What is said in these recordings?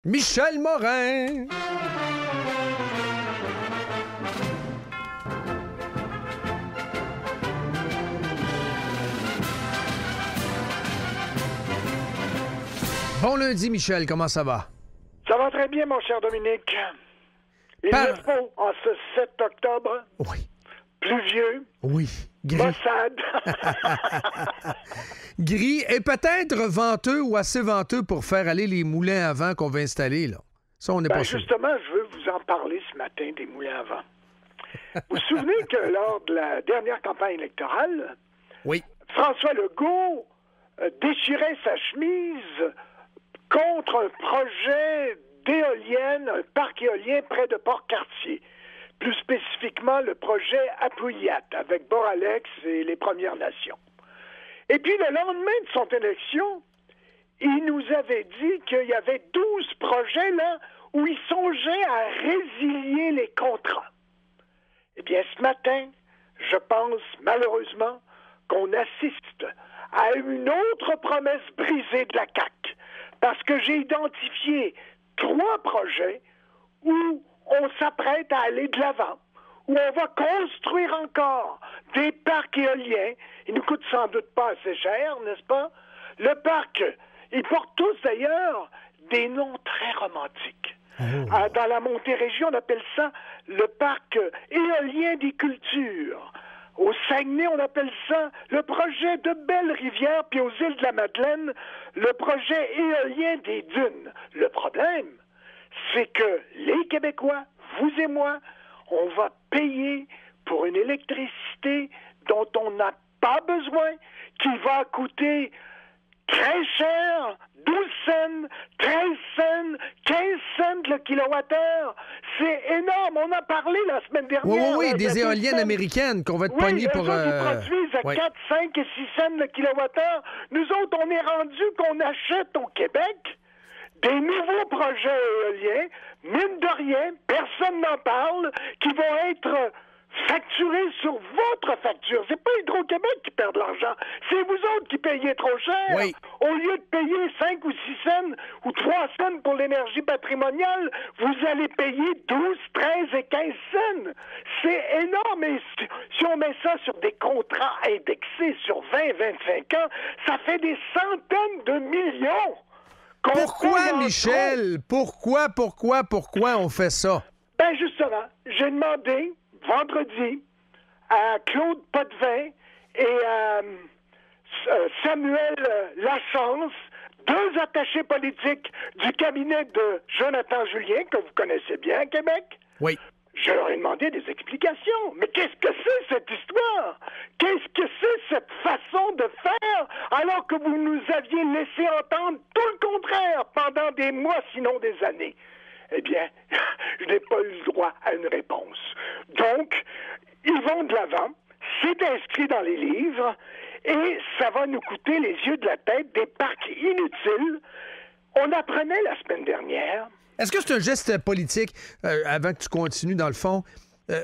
Michel Morin. Bon lundi, Michel, comment ça va? Ça va très bien, mon cher Dominique. Il me faut, en ce 7 octobre, oui. Pluvieux, oui. Gris. maussade. Gris et peut-être venteux ou assez venteux pour faire aller les moulins à vent qu'on va installer, là. Ça, on n'est pas sûr. Justement, je veux vous en parler ce matin des moulins à vent. Vous vous souvenez que lors de la dernière campagne électorale, Oui. François Legault déchirait sa chemise contre un projet d'éolienne, un parc éolien près de Port-Cartier. Plus spécifiquement, le projet Apuiat, avec Boralex et les Premières Nations. Et puis, le lendemain de son élection, il nous avait dit qu'il y avait 12 projets, là, où il songeait à résilier les contrats. Eh bien, ce matin, je pense, malheureusement, qu'on assiste à une autre promesse brisée de la CAQ. Parce que j'ai identifié 3 projets où on s'apprête à aller de l'avant, où on va construire encore des parcs éoliens. Ils ne coûtent sans doute pas assez cher, n'est-ce pas? Le parc, ils portent tous d'ailleurs des noms très romantiques. Dans la Montérégie, on appelle ça le parc éolien des cultures. Au Saguenay, on appelle ça le projet de Belle-Rivière, puis aux îles de la Madeleine, le projet éolien des dunes. Le problème, c'est que les Québécois, vous et moi, on va payer pour une électricité dont on n'a pas besoin, qui va coûter très cher, 12 cents, 13 cents, 15 cents le kilowattheure. C'est énorme. On a parlé la semaine dernière. Oui, des éoliennes américaines qu'on va te pogner pour... Oui, ils produisent à 4, 5 et 6 cents le kilowattheure. Nous autres, on est rendu qu'on achète au Québec des nouveaux projets éoliens, mine de rien, personne n'en parle, qui vont être facturés sur votre facture. C'est pas Hydro-Québec qui perd de l'argent, c'est vous autres qui payez trop cher. Oui. Au lieu de payer 5 ou 6 cents ou 3 cents pour l'énergie patrimoniale, vous allez payer 12, 13 et 15 cents. C'est énorme. Et si on met ça sur des contrats indexés sur 20, 25 ans, ça fait des centaines de millions. Pourquoi, Michel? Pourquoi on fait ça? Ben justement, j'ai demandé vendredi à Claude Potvin et à Samuel Lachance, 2 attachés politiques du cabinet de Jonathan Julien, que vous connaissez bien à Québec. Oui. Je leur ai demandé des explications. Mais qu'est-ce que c'est cette histoire? Qu'est-ce que c'est cette façon de faire alors que vous nous aviez laissé entendre tout le contraire pendant des mois, sinon des années? Eh bien, je n'ai pas eu le droit à une réponse. Donc, ils vont de l'avant, c'est inscrit dans les livres, et ça va nous coûter les yeux de la tête, des parcs inutiles. On apprenait la semaine dernière... Est-ce que c'est un geste politique, avant que tu continues, dans le fond,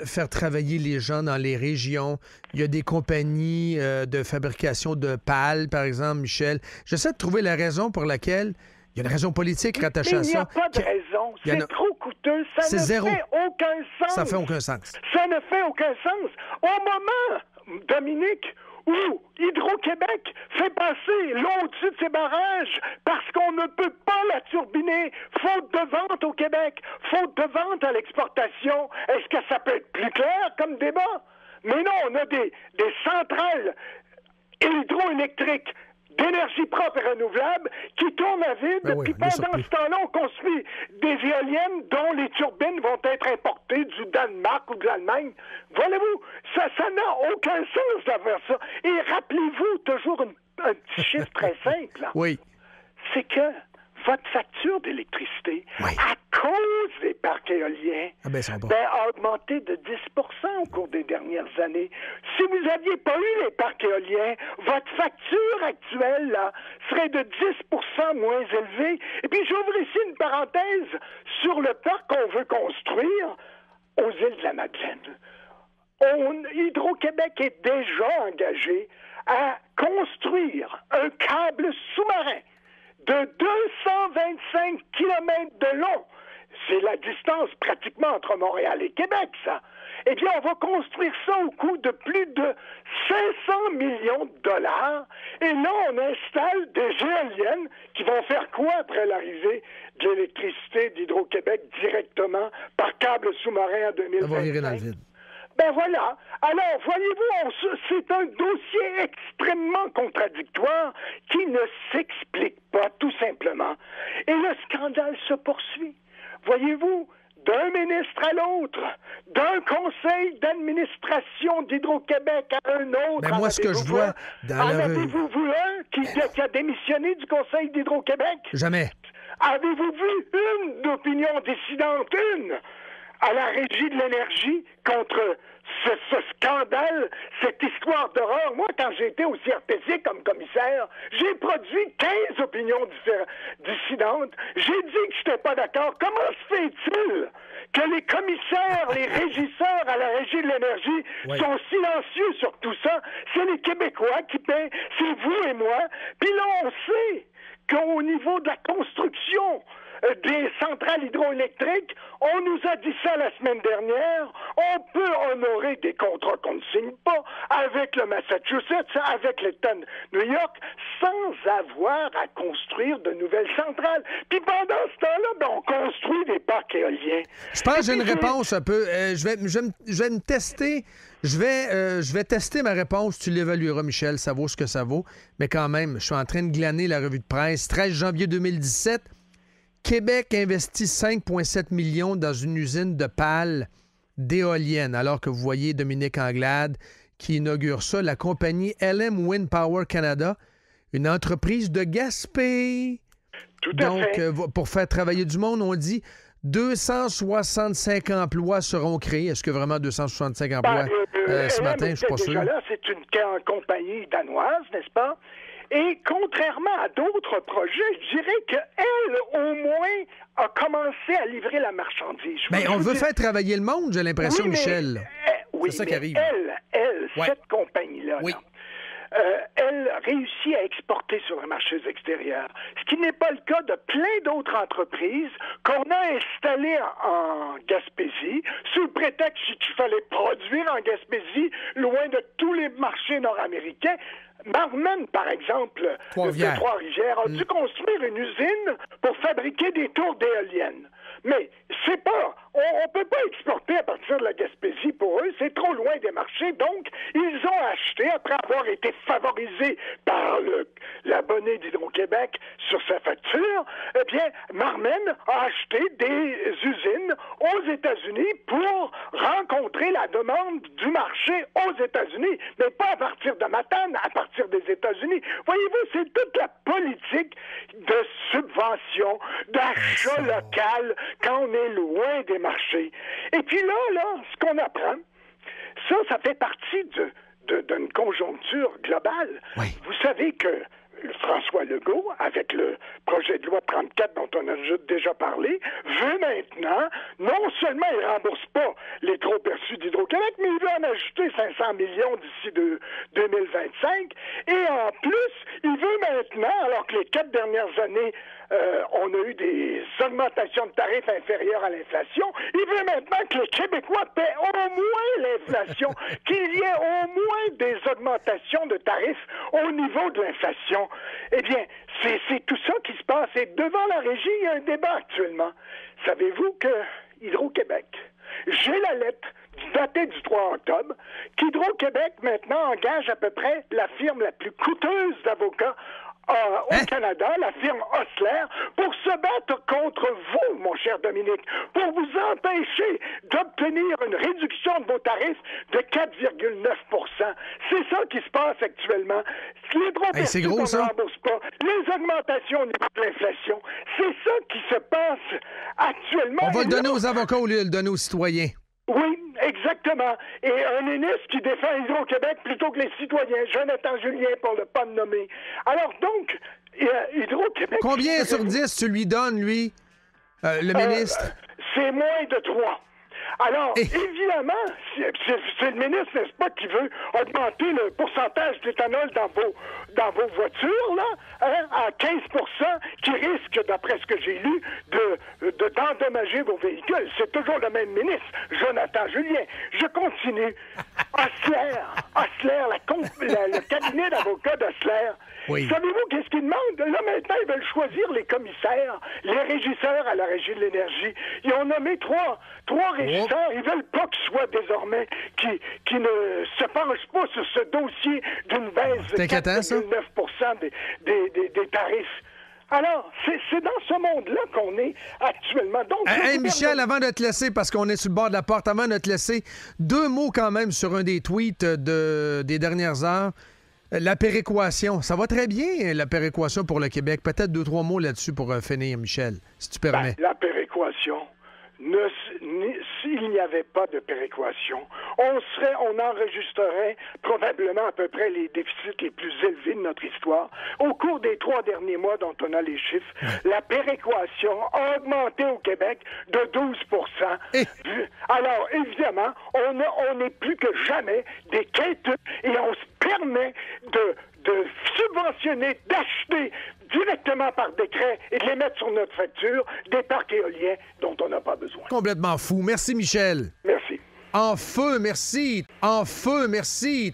faire travailler les gens dans les régions? Il y a des compagnies de fabrication de pales, par exemple, Michel. J'essaie de trouver la raison pour laquelle... Il y a une raison politique rattachée à ça. Il n'y a pas de raison. C'est trop coûteux. Ça ne fait aucun sens. Ça fait aucun sens. Ça ne fait aucun sens. Au moment, Dominique, où Hydro-Québec fait passer l'eau au-dessus de ses barrages parce qu'on ne peut pas la turbiner, faute de vente au Québec, faute de vente à l'exportation, est-ce que ça peut être plus clair comme débat? Mais non, on a des centrales hydroélectriques d'énergie propre et renouvelable qui tournent à vide, puis pendant ce temps-là, on construit des éoliennes dont les turbines vont être importées du Danemark ou de l'Allemagne. Voyez-vous, ça n'a aucun sens d'avoir ça. Et rappelez-vous toujours un petit chiffre très simple. Là. Oui. C'est que votre facture d'électricité, à cause des parcs éoliens, a augmenté de 10 % au cours des dernières années. Si vous n'aviez pas eu les parcs éoliens, votre facture actuelle là, serait de 10 % moins élevée. Et puis j'ouvre ici une parenthèse sur le parc qu'on veut construire aux îles de la Madeleine. Hydro-Québec est déjà engagé à construire un câble sous-marin de 225 kilomètres de long. C'est la distance pratiquement entre Montréal et Québec, ça. Eh bien, on va construire ça au coût de plus de 500 millions de dollars. Et là, on installe des éoliennes qui vont faire quoi après l'arrivée de l'électricité d'Hydro-Québec directement par câble sous-marin en 2025? Ça va virer dans le vide. Ben voilà. Alors, voyez-vous, c'est un dossier extrêmement contradictoire qui ne s'explique pas, tout simplement. Et le scandale se poursuit. Voyez-vous, d'un ministre à l'autre, d'un conseil d'administration d'Hydro-Québec à un autre. Mais moi, ce que je vois dans en avez-vous vu un qui a démissionné du conseil d'Hydro-Québec? Jamais. Avez-vous vu une opinion dissidente, une, à la Régie de l'énergie contre ce scandale, cette histoire d'horreur? Moi, quand j'ai été au CRTC comme commissaire, j'ai produit 15 opinions dissidentes. J'ai dit que je n'étais pas d'accord. Comment se fait-il que les commissaires, les régisseurs à la Régie de l'énergie sont silencieux sur tout ça? C'est les Québécois qui paient, c'est vous et moi. Puis là, on sait qu'au niveau de la construction des centrales hydroélectriques, on nous a dit ça la semaine dernière, on peut honorer des contrats qu'on ne signe pas avec le Massachusetts, avec l'État de New York, sans avoir à construire de nouvelles centrales. Puis pendant ce temps-là, ben, on construit des parcs éoliens. Je pense que j'ai une réponse un peu. Je vais me tester. Je vais tester ma réponse. Tu l'évalueras, Michel. Ça vaut ce que ça vaut. Mais quand même, je suis en train de glaner la revue de presse. 13 janvier 2017, Québec investit 5,7 millions dans une usine de pales d'éoliennes. Alors que vous voyez Dominique Anglade qui inaugure ça, la compagnie LM Wind Power Canada, une entreprise de Gaspé. Tout à fait. Donc, pour faire travailler du monde, on dit 265 emplois seront créés. Est-ce que vraiment 265 emplois ce matin? Je ne suis pas sûr. Déjà là, c'est une compagnie danoise, n'est-ce pas? Et contrairement à d'autres projets, je dirais qu'elle, au moins, a commencé à livrer la marchandise. Mais on veut faire travailler le monde, j'ai l'impression, oui, Michel. Oui, c'est ça qui arrive. Elle, cette compagnie-là, oui. elle réussit à exporter sur les marchés extérieurs. Ce qui n'est pas le cas de plein d'autres entreprises qu'on a installées en Gaspésie, sous le prétexte qu'il fallait produire en Gaspésie, loin de tous les marchés nord-américains. Marmen, par exemple, de Trois-Rivières, a dû construire une usine pour fabriquer des tours d'éoliennes. Mais c'est pas... On peut pas exporter à partir de la Gaspésie pour eux, c'est trop loin des marchés. Donc, ils ont acheté, après avoir été favorisés par l'abonné d'Hydro-Québec sur sa facture, eh bien, Marmen a acheté des usines aux États-Unis pour rencontrer la demande du marché aux États-Unis, mais pas à partir de Matane, à partir des États-Unis. Voyez-vous, c'est toute la politique de subvention, d'achat local quand on est loin des marché. Et puis là, ce qu'on apprend, ça fait partie d'une conjoncture globale. Oui. Vous savez que François Legault, avec le projet de loi 34 dont on a déjà parlé, veut maintenant, non seulement il ne rembourse pas les trop perçus d'Hydro-Québec, mais il veut en ajouter 500 millions d'ici 2025. Et en plus, il veut maintenant, alors que les 4 dernières années, on a eu des augmentations de tarifs inférieures à l'inflation, il veut maintenant que les Québécois paient au moins l'inflation, qu'il y ait au moins des augmentations de tarifs au niveau de l'inflation. Eh bien, c'est tout ça qui se passe. Et devant la régie, il y a un débat actuellement. Savez-vous que Hydro-Québec, j'ai la lettre datée du 3 octobre, qu'Hydro-Québec maintenant engage à peu près la firme la plus coûteuse d'avocats au Canada, la firme Osler, pour se battre contre vous, mon cher Dominique, pour vous empêcher d'obtenir une réduction de vos tarifs de 4,9 %. C'est ça qui se passe actuellement. Les droits perçus qu'on ne rembourse pas, les augmentations au niveau de l'inflation, c'est ça qui se passe actuellement. On va le donner aux avocats au lieu de le donner aux citoyens. Oui, exactement. Et un ministre qui défend Hydro-Québec plutôt que les citoyens, Jonathan Julien, pour ne pas le nommer. Alors donc, Hydro-Québec... Combien sur 10 tu lui donnes, lui, le ministre? C'est moins de 3. Alors, Et- évidemment, c'est le ministre, n'est-ce pas, qui veut augmenter le pourcentage d'éthanol dans vos voitures, là, hein, à 15 qui risque, d'après ce que j'ai lu, d'endommager vos véhicules. C'est toujours le même ministre, Jonathan Julien. Je continue. Osler, le cabinet d'avocats d'Osler. Oui. Savez-vous qu'est-ce qu'ils demandent? Là, maintenant, ils veulent choisir les commissaires, les régisseurs à la Régie de l'énergie. Ils ont nommé trois régisseurs. Ils veulent pas qu'ils soient désormais, qui ne se penchent pas sur ce dossier d'une baisse de 4,9 des tarifs. Alors, c'est dans ce monde-là qu'on est actuellement. Donc, Hey, Michel, avant de te laisser, parce qu'on est sur le bord de la porte, avant de te laisser, 2 mots quand même sur un des tweets des dernières heures. La péréquation. Ça va très bien, la péréquation pour le Québec. Peut-être 2-3 mots là-dessus pour finir, Michel, si tu permets. La péréquation. S'il n'y avait pas de péréquation, on enregistrerait probablement à peu près les déficits les plus élevés de notre histoire. Au cours des 3 derniers mois dont on a les chiffres, la péréquation a augmenté au Québec de 12 Alors, évidemment, on est plus que jamais des quêteux et on se permet de subventionner, d'acheter directement par décret et de les mettre sur notre facture des parcs éoliens dont on n'a pas besoin. Complètement fou. Merci, Michel. Merci. En feu, merci. En feu, merci.